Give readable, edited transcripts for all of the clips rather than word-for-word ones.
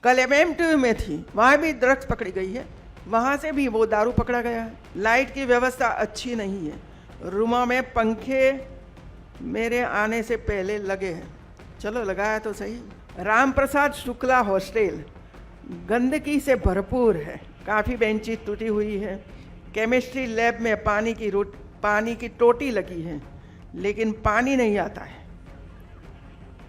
कल एमएमटीयू में थी, वहाँ भी ड्रग्स पकड़ी गई है, वहाँ से भी वो दारू पकड़ा गया है। लाइट की व्यवस्था अच्छी नहीं है, रूमों में पंखे मेरे आने से पहले लगे हैं, चलो लगाया तो सही। राम प्रसाद शुक्ला हॉस्टल गंदगी से भरपूर है, काफ़ी बेंचेस टूटी हुई है, केमिस्ट्री लैब में पानी की टोटी लगी है लेकिन पानी नहीं आता है।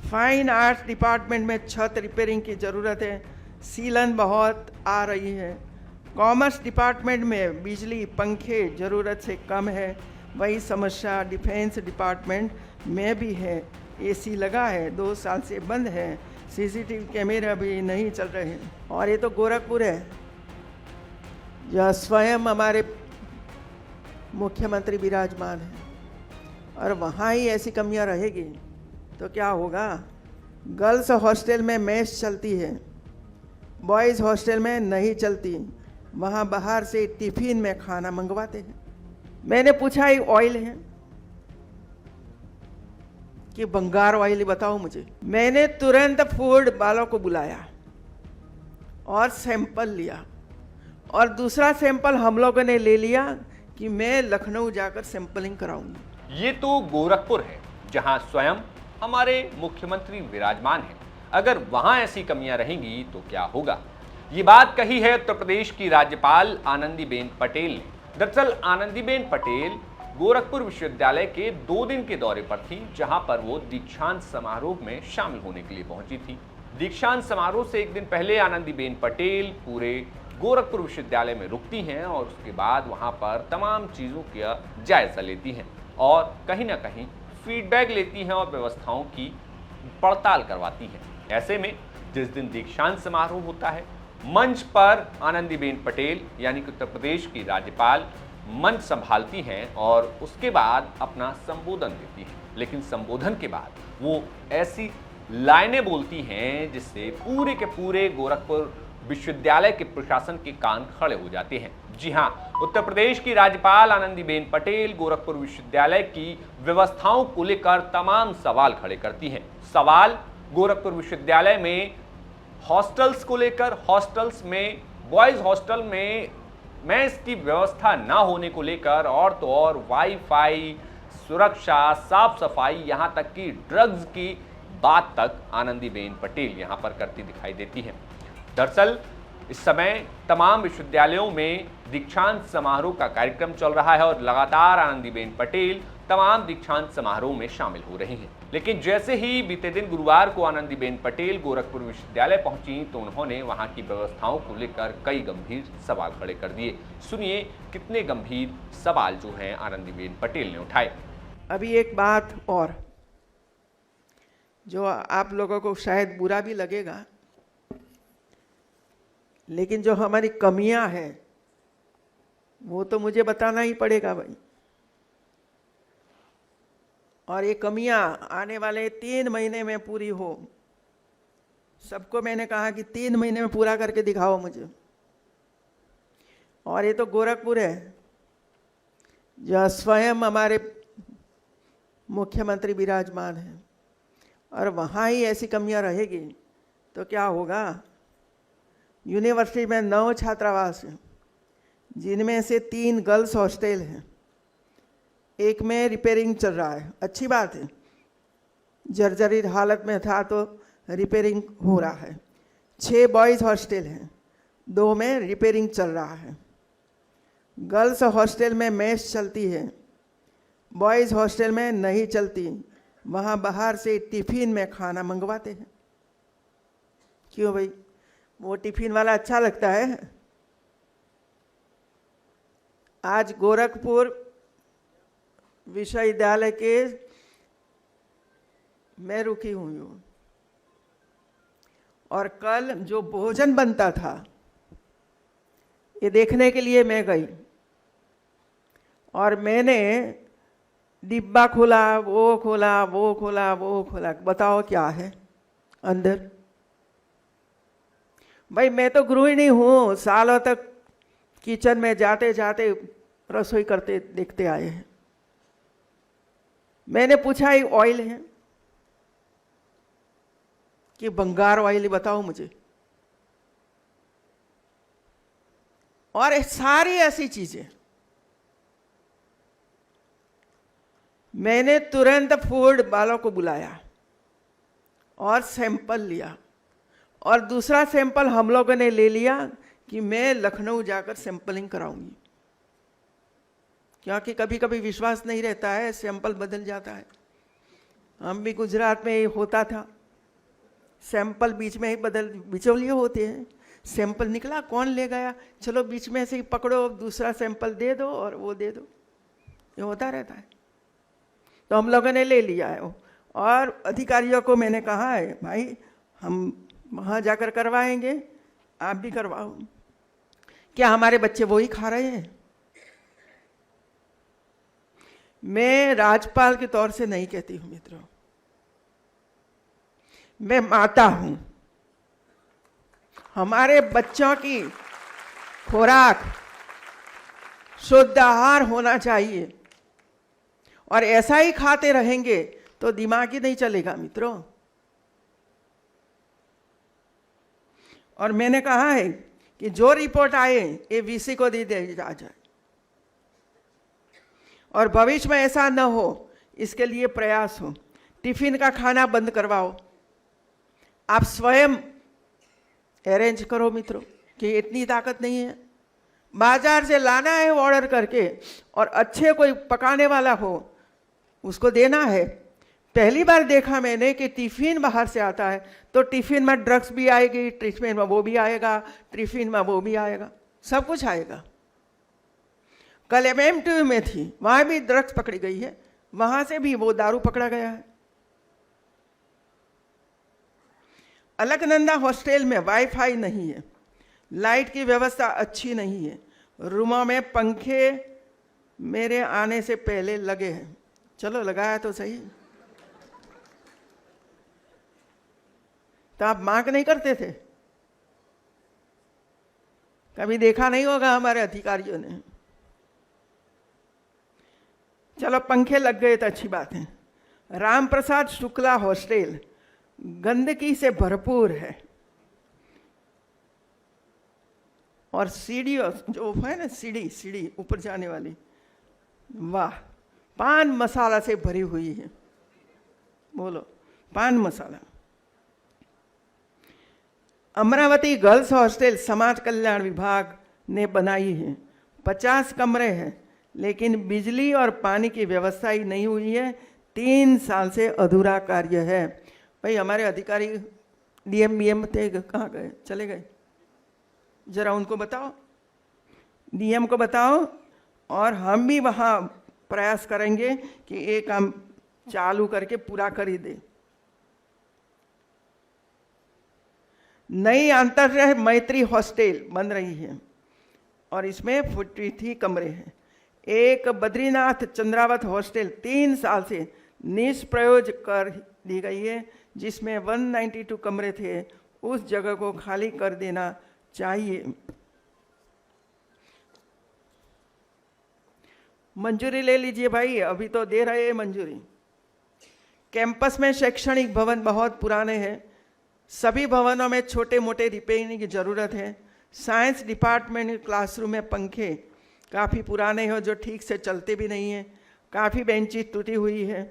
फाइन आर्ट्स डिपार्टमेंट में छत रिपेयरिंग की ज़रूरत है, सीलन बहुत आ रही है। कॉमर्स डिपार्टमेंट में बिजली पंखे ज़रूरत से कम है, वही समस्या डिफेंस डिपार्टमेंट में भी है। एसी लगा है, 2 साल से बंद है, सीसीटीवी कैमरा भी नहीं चल रहे हैं। और ये तो गोरखपुर है, जहाँ स्वयं हमारे मुख्यमंत्री विराजमान हैं, और वहाँ ही ऐसी कमियाँ रहेगी तो क्या होगा। गर्ल्स हॉस्टल में मेस चलती है, बॉयज़ हॉस्टल में नहीं चलती, वहाँ बाहर से टिफ़िन में खाना मंगवाते हैं। मैंने पूछा ये ऑयल है कि बंगार ऑयल, बताओ मुझे। मैंने तुरंत फूड वालों को बुलाया और सैंपल लिया, और दूसरा सैंपल हम लोगों ने ले लिया कि मैं लखनऊ जाकर सैंपलिंग कराऊंगी। ये तो गोरखपुर है जहां स्वयं हमारे मुख्यमंत्री विराजमान हैं। अगर वहां ऐसी कमियां रहेंगी तो क्या होगा। ये बात कही है उत्तर प्रदेश की राज्यपाल आनंदीबेन पटेल ने। दरअसल आनंदीबेन पटेल गोरखपुर विश्वविद्यालय के 2 दिन के दौरे पर थी, जहां पर वो दीक्षांत समारोह में शामिल होने के लिए पहुंची थी। दीक्षांत समारोह से 1 दिन पहले आनंदीबेन पटेल पूरे गोरखपुर विश्वविद्यालय में रुकती हैं और उसके बाद वहां पर तमाम चीज़ों का जायजा लेती हैं और कहीं ना कहीं फीडबैक लेती हैं और व्यवस्थाओं की पड़ताल करवाती हैं। ऐसे में जिस दिन दीक्षांत समारोह होता है, मंच पर आनंदीबेन पटेल यानी कि उत्तर प्रदेश की राज्यपाल मंच संभालती हैं और उसके बाद अपना संबोधन देती हैं। लेकिन संबोधन के बाद वो ऐसी लाइनें बोलती हैं जिससे पूरे के पूरे गोरखपुर विश्वविद्यालय के प्रशासन के कान खड़े हो जाते हैं। जी हां, उत्तर प्रदेश की राज्यपाल आनंदीबेन पटेल गोरखपुर विश्वविद्यालय की व्यवस्थाओं को लेकर तमाम सवाल खड़े करती हैं। सवाल गोरखपुर विश्वविद्यालय में हॉस्टल्स को लेकर, हॉस्टल्स में, बॉयज हॉस्टल में मेस की व्यवस्था ना होने को लेकर, और तो और वाईफाई, सुरक्षा, साफ सफाई, यहां तक कि ड्रग्स की बात तक आनंदीबेन पटेल यहां पर करती दिखाई देती हैं। दरअसल इस समय तमाम विश्वविद्यालयों में दीक्षांत समारोह का कार्यक्रम चल रहा है और लगातार आनंदीबेन पटेल तमाम दीक्षांत समारोह में शामिल हो रही हैं। लेकिन जैसे ही बीते दिन गुरुवार को आनंदीबेन पटेल गोरखपुर विश्वविद्यालय पहुंची तो उन्होंने वहां की व्यवस्थाओं को लेकर कई गंभीर सवाल खड़े कर दिए। सुनिए कितने गंभीर सवाल जो हैं आनंदीबेन पटेल ने उठाए। अभी एक बात और, जो आप लोगों को शायद बुरा भी लगेगा, लेकिन जो हमारी कमियां हैं वो तो मुझे बताना ही पड़ेगा भाई। और ये कमियां आने वाले 3 महीने में पूरी हो। सबको मैंने कहा कि 3 महीने में पूरा करके दिखाओ मुझे। और ये तो गोरखपुर है, जहाँ स्वयं हमारे मुख्यमंत्री विराजमान हैं, और वहाँ ही ऐसी कमियां रहेगी तो क्या होगा। यूनिवर्सिटी में 9 छात्रावास हैं, जिनमें से 3 गर्ल्स हॉस्टल हैं, एक में रिपेयरिंग चल रहा है, अच्छी बात है, जर्जरित हालत में था तो रिपेयरिंग हो रहा है। 6 बॉयज़ हॉस्टल हैं, 2 में रिपेयरिंग चल रहा है। गर्ल्स हॉस्टल में मेस चलती है, बॉयज़ हॉस्टल में नहीं चलती, वहाँ बाहर से टिफ़िन में खाना मंगवाते हैं। क्यों भाई, वो टिफ़िन वाला अच्छा लगता है। आज गोरखपुर विश्वविद्यालय के मैं रुकी हुई हूँ, और कल जो भोजन बनता था ये देखने के लिए मैं गई, और मैंने डिब्बा खोला, वो खोला, वो खोला, वो खोला, बताओ क्या है अंदर। भाई मैं तो गृहिणी हूँ, सालों तक किचन में जाते जाते रसोई करते देखते आए हैं। मैंने पूछा ये ऑयल है कि बंगार ऑयल, बताओ मुझे। और ये सारी ऐसी चीजें मैंने तुरंत फूड वालों को बुलाया और सैंपल लिया, और दूसरा सैंपल हम लोगों ने ले लिया कि मैं लखनऊ जाकर सैंपलिंग कराऊंगी, क्योंकि कभी कभी विश्वास नहीं रहता है, सैंपल बदल जाता है। हम भी गुजरात में होता था, सैंपल बीच में ही बिचौलिए होते हैं, सैंपल निकला कौन ले गया, चलो बीच में से ही पकड़ो, दूसरा सैंपल दे दो और वो दे दो, ये होता रहता है। तो हम लोगों ने ले लिया है, और अधिकारियों को मैंने कहा है भाई हम वहाँ जाकर करवाएंगे, आप भी करवाओ। क्या हमारे बच्चे वो ही खा रहे हैं? मैं राज्यपाल के तौर से नहीं कहती हूँ मित्रों, मैं माता हूं। हमारे बच्चों की खुराक शुद्ध आहार होना चाहिए, और ऐसा ही खाते रहेंगे तो दिमाग ही नहीं चलेगा मित्रों। और मैंने कहा है कि जो रिपोर्ट आए ये वीसी को दे दिया जाए, और भविष्य में ऐसा न हो इसके लिए प्रयास हो। टिफिन का खाना बंद करवाओ, आप स्वयं अरेंज करो मित्रों, कि इतनी ताकत नहीं है, बाजार से लाना है ऑर्डर करके, और अच्छे कोई पकाने वाला हो उसको देना है। पहली बार देखा मैंने कि टिफिन बाहर से आता है तो टिफिन में ड्रग्स भी आएगी, टिफिन में वो भी आएगा, टिफिन में वो भी आएगा, सब कुछ आएगा। कल एमएमटीयू में थी, वहां भी ड्रग्स पकड़ी गई है, वहां से भी वो दारू पकड़ा गया है। अलकनंदा हॉस्टल में वाईफाई नहीं है, लाइट की व्यवस्था अच्छी नहीं है, रूमों में पंखे मेरे आने से पहले लगे हैं। चलो लगाया तो सही, तो आप मांग नहीं करते थे? कभी देखा नहीं होगा हमारे अधिकारियों ने। चलो पंखे लग गए तो अच्छी बात है। राम प्रसाद शुक्ला हॉस्टल गंदगी से भरपूर है, और सीढ़ी जो है ना, सीढ़ी ऊपर जाने वाली, वाह, पान मसाला से भरी हुई है। बोलो, पान मसाला। अमरावती गर्ल्स हॉस्टल समाज कल्याण विभाग ने बनाई है, 50 कमरे हैं, लेकिन बिजली और पानी की व्यवस्था ही नहीं हुई है। 3 साल से अधूरा कार्य है। भाई हमारे अधिकारी डीएम थे, कहाँ गए? चले गए? जरा उनको बताओ, डीएम को बताओ, और हम भी वहाँ प्रयास करेंगे कि ये काम चालू करके पूरा कर ही दे। नई अंतर्राष्ट्रीय मैत्री हॉस्टल बन रही है, और इसमें 43 कमरे हैं। एक बद्रीनाथ चंद्रावत हॉस्टल 3 साल से निष्प्रयोज कर दी गई है, जिसमें 192 कमरे थे, उस जगह को खाली कर देना चाहिए। मंजूरी ले लीजिए भाई, अभी तो दे रहे हैं मंजूरी। कैंपस में शैक्षणिक भवन बहुत पुराने हैं, सभी भवनों में छोटे मोटे रिपेयरिंग की जरूरत है। साइंस डिपार्टमेंट क्लासरूम में पंखे काफ़ी पुराने हैं जो ठीक से चलते भी नहीं हैं, काफ़ी बेंचेस टूटी हुई है।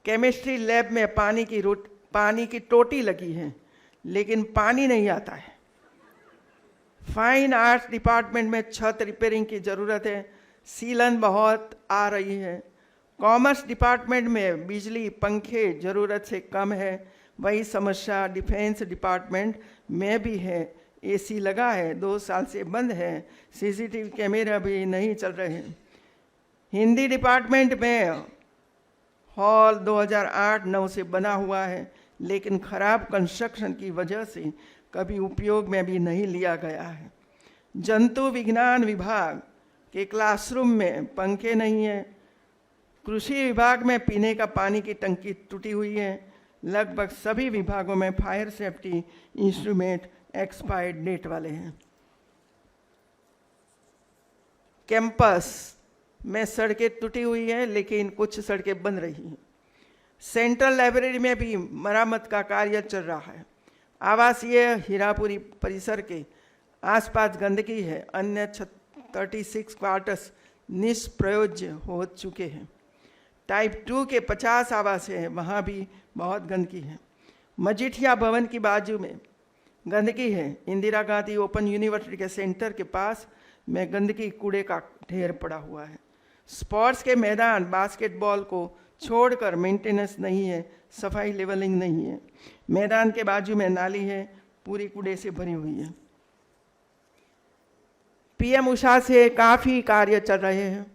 केमिस्ट्री लैब में पानी की टोटी लगी है, लेकिन पानी नहीं आता है। फाइन आर्ट्स डिपार्टमेंट में छत रिपेयरिंग की ज़रूरत है, सीलन बहुत आ रही है। कॉमर्स डिपार्टमेंट में बिजली पंखे ज़रूरत से कम है। वही समस्या डिफेंस डिपार्टमेंट में भी है, एसी लगा है, 2 साल से बंद है, सीसीटीवी कैमरा भी नहीं चल रहे हैं। हिंदी डिपार्टमेंट में हॉल 2008-9 से बना हुआ है, लेकिन खराब कंस्ट्रक्शन की वजह से कभी उपयोग में भी नहीं लिया गया है। जंतु विज्ञान विभाग के क्लासरूम में पंखे नहीं है। कृषि विभाग में पीने का पानी की टंकी टूटी हुई है। लगभग सभी विभागों में fire safety instrument expired date वाले हैं। कैंपस में सड़कें टूटी हुई है, लेकिन कुछ सड़कें बन रही हैं। सेंट्रल लाइब्रेरी में भी मरम्मत का कार्य चल रहा है। आवासीय हीरापुरी परिसर के आसपास गंदगी है, अन्य 36 क्वार्टर्स निष्प्रयोज्य हो चुके हैं। टाइप 2 के 50 आवास हैं, वहाँ भी बहुत गंदगी है। मजीठिया भवन की बाजू में गंदगी है। इंदिरा गांधी ओपन यूनिवर्सिटी के सेंटर के पास में गंदगी, कूड़े का ढेर पड़ा हुआ है। स्पोर्ट्स के मैदान, बास्केटबॉल को छोड़कर मेंटेनेंस नहीं है, सफाई लेवलिंग नहीं है। मैदान के बाजू में नाली है, पूरी कूड़े से भरी हुई है। पीएम उषा से काफ़ी कार्य चल रहे हैं।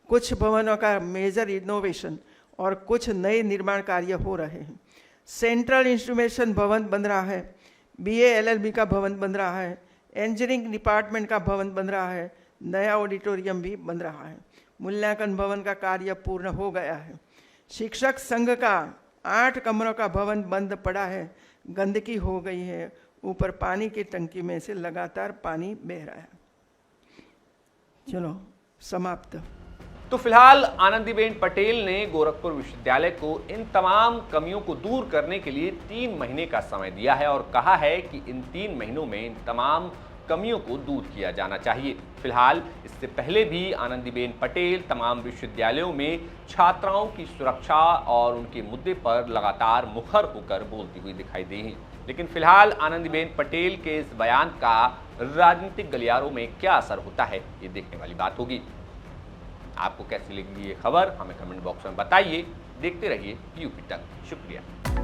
कुछ भवनों का मेजर इनोवेशन और कुछ नए निर्माण कार्य हो रहे हैं। सेंट्रल इंस्ट्रूमेशन भवन बन रहा है, BA LLB का भवन बन रहा है, इंजीनियरिंग डिपार्टमेंट का भवन बन रहा है, नया ऑडिटोरियम भी बन रहा है। मूल्यांकन भवन का कार्य पूर्ण हो गया है। शिक्षक संघ का 8 कमरों का भवन बंद पड़ा है, गंदगी हो गई है। ऊपर पानी की टंकी में से लगातार पानी बह रहा है। चलो समाप्त। तो फिलहाल आनंदीबेन पटेल ने गोरखपुर विश्वविद्यालय को इन तमाम कमियों को दूर करने के लिए 3 महीने का समय दिया है और कहा है कि इन 3 महीनों में इन तमाम कमियों को दूर किया जाना चाहिए। फिलहाल इससे पहले भी आनंदीबेन पटेल तमाम विश्वविद्यालयों में छात्राओं की सुरक्षा और उनके मुद्दे पर लगातार मुखर होकर बोलती हुई दिखाई दी हैं। लेकिन फिलहाल आनंदीबेन पटेल के इस बयान का राजनीतिक गलियारों में क्या असर होता है, ये देखने वाली बात होगी। आपको कैसी लगी ये खबर हमें कमेंट बॉक्स में बताइए। देखते रहिए यूपी तक। शुक्रिया।